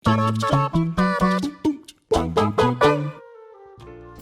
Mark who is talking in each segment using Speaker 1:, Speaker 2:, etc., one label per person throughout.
Speaker 1: For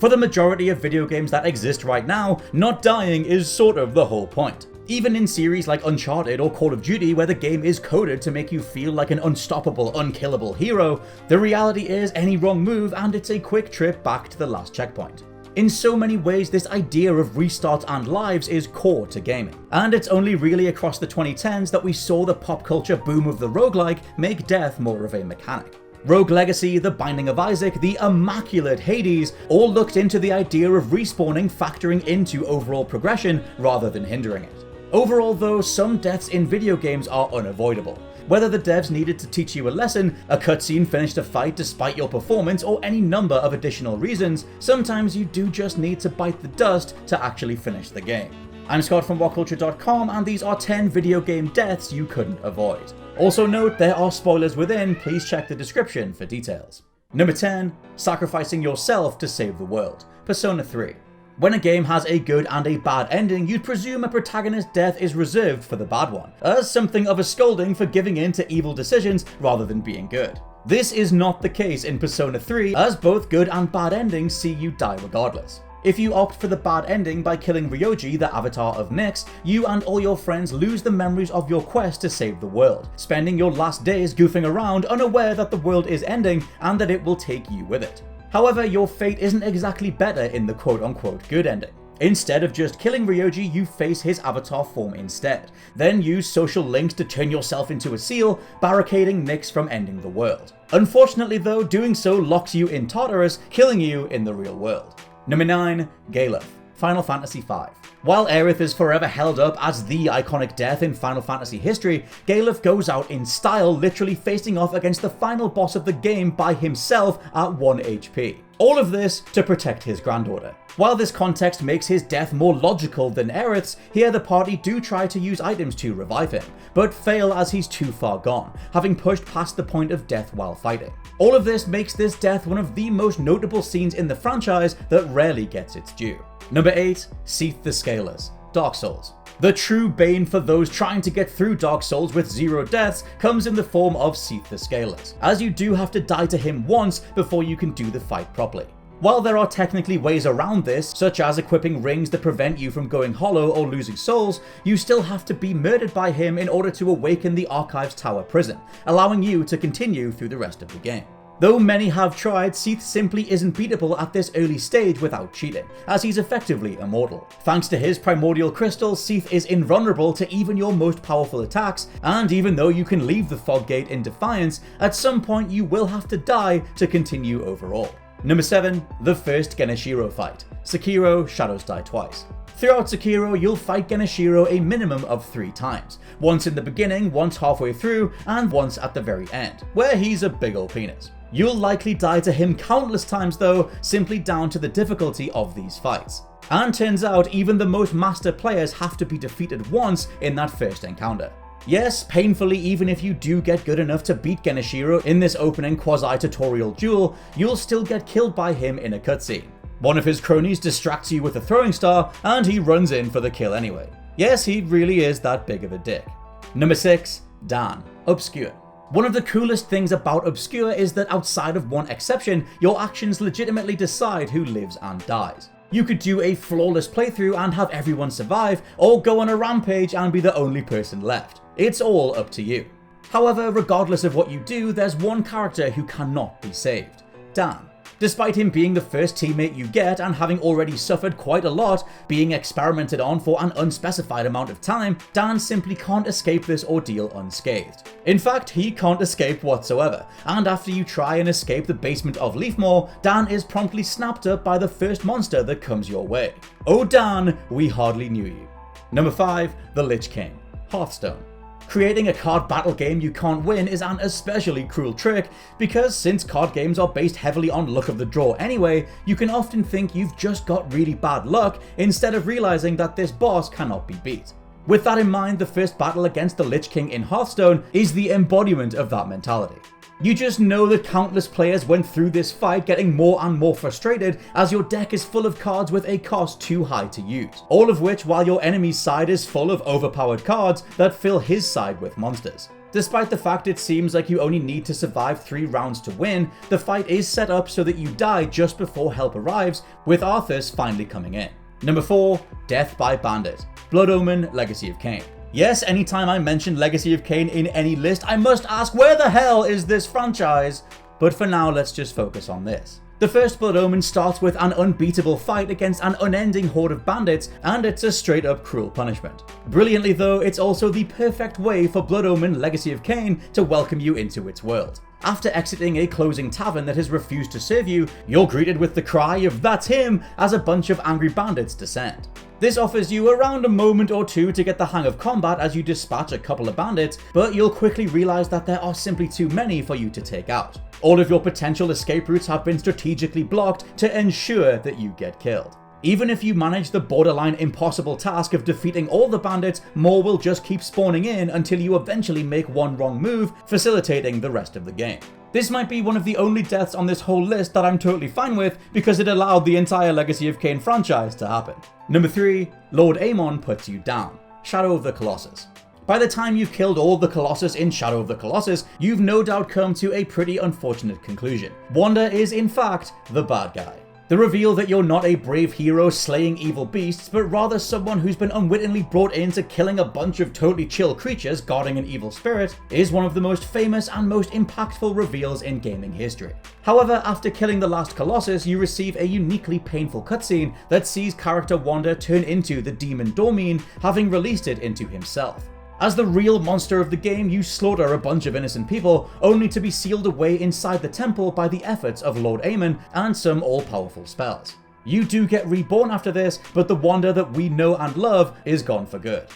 Speaker 1: the majority of video games that exist right now, not dying is sort of the whole point. Even in series like Uncharted or Call of Duty, where the game is coded to make you feel like an unstoppable, unkillable hero, the reality is any wrong move and it's a quick trip back to the last checkpoint. In so many ways, this idea of restarts and lives is core to gaming, and it's only really across the 2010s that we saw the pop culture boom of the roguelike make death more of a mechanic. Rogue Legacy, The Binding of Isaac, the immaculate Hades all looked into the idea of respawning factoring into overall progression rather than hindering it. Overall though, some deaths in video games are unavoidable. Whether the devs needed to teach you a lesson, a cutscene finished a fight despite your performance, or any number of additional reasons, sometimes you do just need to bite the dust to actually finish the game. I'm Scott from WhatCulture.com, and these are 10 video game deaths you couldn't avoid. Also note, there are spoilers within, please check the description for details. Number 10. Sacrificing yourself to save the world. Persona 3. When a game has a good and a bad ending, you'd presume a protagonist's death is reserved for the bad one, as something of a scolding for giving in to evil decisions rather than being good. This is not the case in Persona 3, as both good and bad endings see you die regardless. If you opt for the bad ending by killing Ryoji, the avatar of Nyx, you and all your friends lose the memories of your quest to save the world, spending your last days goofing around unaware that the world is ending and that it will take you with it. However, your fate isn't exactly better in the quote-unquote good ending. Instead of just killing Ryoji, you face his avatar form instead, then use social links to turn yourself into a seal, barricading Nyx from ending the world. Unfortunately though, doing so locks you in Tartarus, killing you in the real world. Number 9. Galuf. Final Fantasy V. While Aerith is forever held up as the iconic death in Final Fantasy history, Galuf goes out in style, literally facing off against the final boss of the game by himself at 1 HP. All of this to protect his granddaughter. While this context makes his death more logical than Aerith's, here the party do try to use items to revive him, but fail as he's too far gone, having pushed past the point of death while fighting. All of this makes this death one of the most notable scenes in the franchise that rarely gets its due. Number 8. SEATH the Scaleless. Dark Souls. The true bane for those trying to get through Dark Souls with 0 deaths comes in the form of SEATH the Scaleless, as you do have to die to him once before you can do the fight properly. While there are technically ways around this, such as equipping rings that prevent you from going hollow or losing souls, you still have to be murdered by him in order to awaken the Archives Tower prison, allowing you to continue through the rest of the game. Though many have tried, SEATH simply isn't beatable at this early stage without cheating, as he's effectively immortal. Thanks to his primordial crystal, SEATH is invulnerable to even your most powerful attacks, and even though you can leave the Fog Gate in defiance, at some point you will have to die to continue overall. Number 7. The first GENICHIRO fight. SEKIRO Shadows Die Twice. Throughout Sekiro, you'll fight GENICHIRO a minimum of 3 times. Once in the beginning, once halfway through, and once at the very end, where he's a big ol' penis. You'll likely die to him countless times though, simply down to the difficulty of these fights. And turns out even the most master players have to be defeated once in that first encounter. Yes, painfully, even if you do get good enough to beat GENICHIRO in this opening quasi-tutorial duel, you'll still get killed by him in a cutscene. One of his cronies distracts you with a throwing star, and he runs in for the kill anyway. Yes, he really is that big of a dick. Number 6. Dan. Obscure. One of the coolest things about Obscure is that outside of one exception, your actions legitimately decide who lives and dies. You could do a flawless playthrough and have everyone survive, or go on a rampage and be the only person left. It's all up to you. However, regardless of what you do, there's one character who cannot be saved. Dan. Despite him being the first teammate you get and having already suffered quite a lot, being experimented on for an unspecified amount of time, Dan simply can't escape this ordeal unscathed. In fact, he can't escape whatsoever, and after you try and escape the basement of Leafmore, Dan is promptly snapped up by the first monster that comes your way. Oh Dan, we hardly knew you. Number 5. The Lich King. Hearthstone. Creating a card battle game you can't win is an especially cruel trick, because since card games are based heavily on luck of the draw anyway, you can often think you've just got really bad luck instead of realizing that this boss cannot be beat. With that in mind, the first battle against the Lich King in Hearthstone is the embodiment of that mentality. You just know that countless players went through this fight getting more and more frustrated as your deck is full of cards with a cost too high to use, all of which while your enemy's side is full of overpowered cards that fill his side with monsters. Despite the fact it seems like you only need to survive 3 rounds to win, the fight is set up so that you die just before help arrives, with Arthas finally coming in. Number 4, Death by Bandit. Blood Omen, Legacy of Kain. Yes, anytime I mention Legacy of Kain in any list, I must ask, where the hell is this franchise? But for now, let's just focus on this. The first Blood Omen starts with an unbeatable fight against an unending horde of bandits, and it's a straight up cruel punishment. Brilliantly though, it's also the perfect way for Blood Omen Legacy of Kain to welcome you into its world. After exiting a closing tavern that has refused to serve you, you're greeted with the cry of "That's him!" as a bunch of angry bandits descend. This offers you around a moment or two to get the hang of combat as you dispatch a couple of bandits, but you'll quickly realize that there are simply too many for you to take out. All of your potential escape routes have been strategically blocked to ensure that you get killed. Even if you manage the borderline impossible task of defeating all the bandits, more will just keep spawning in until you eventually make one wrong move, facilitating the rest of the game. This might be one of the only deaths on this whole list that I'm totally fine with because it allowed the entire Legacy of Kain franchise to happen. Number 3, Lord Amon puts you down. Shadow of the Colossus. By the time you've killed all the Colossus in Shadow of the Colossus, you've no doubt come to a pretty unfortunate conclusion. Wanda is in fact the bad guy. The reveal that you're not a brave hero slaying evil beasts, but rather someone who's been unwittingly brought into killing a bunch of totally chill creatures guarding an evil spirit, is one of the most famous and most impactful reveals in gaming history. However, after killing the last Colossus, you receive a uniquely painful cutscene that sees character Wanda turn into the demon Dormine, having released it into himself. As the real monster of the game, you slaughter a bunch of innocent people, only to be sealed away inside the temple by the efforts of Lord Amon and some all-powerful spells. You do get reborn after this, but the Wanda that we know and love is gone for good.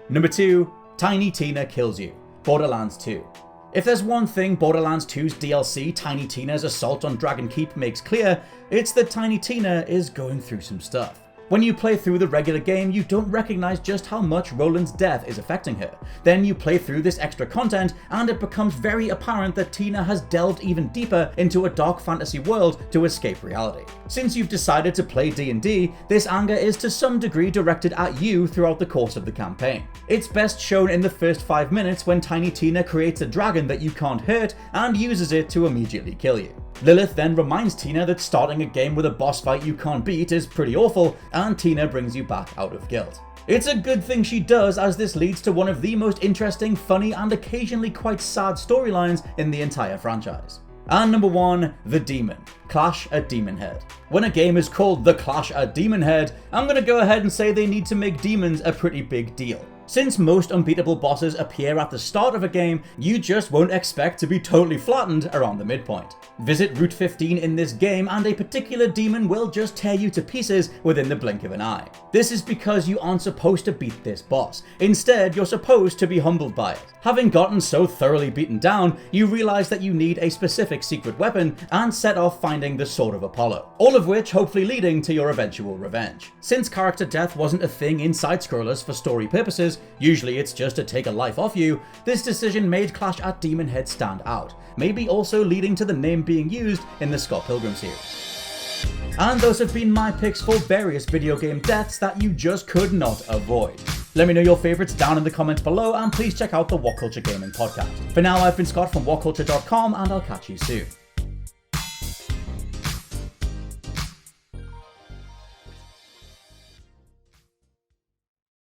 Speaker 1: Number 2, Tiny Tina kills you. Borderlands 2. If there's one thing Borderlands 2's DLC Tiny Tina's Assault on Dragon Keep makes clear, it's that Tiny Tina is going through some stuff. When you play through the regular game, you don't recognize just how much Roland's death is affecting her. Then you play through this extra content, and it becomes very apparent that Tina has delved even deeper into a dark fantasy world to escape reality. Since you've decided to play D&D, this anger is to some degree directed at you throughout the course of the campaign. It's best shown in the first 5 minutes when Tiny Tina creates a dragon that you can't hurt and uses it to immediately kill you. Lilith then reminds Tina that starting a game with a boss fight you can't beat is pretty awful, and Tina brings you back out of guilt. It's a good thing she does, as this leads to one of the most interesting, funny, and occasionally quite sad storylines in the entire franchise. And number 1, The Demon. Clash at Demonhead. When a game is called The Clash at Demonhead, I'm gonna go ahead and say they need to make demons a pretty big deal. Since most unbeatable bosses appear at the start of a game, you just won't expect to be totally flattened around the midpoint. Visit Route 15 in this game and a particular demon will just tear you to pieces within the blink of an eye. This is because you aren't supposed to beat this boss. Instead, you're supposed to be humbled by it. Having gotten so thoroughly beaten down, you realize that you need a specific secret weapon and set off finding the Sword of Apollo, all of which hopefully leading to your eventual revenge. Since character death wasn't a thing in side-scrollers for story purposes, usually it's just to take a life off you, this decision made Clash at Demonhead stand out, maybe also leading to the name being used in the Scott Pilgrim series. And those have been my picks for various video game deaths that you just could not avoid. Let me know your favorites down in the comments below, and please check out the WhatCulture Gaming Podcast. For now, I've been Scott from WhatCulture.com, and I'll catch you soon.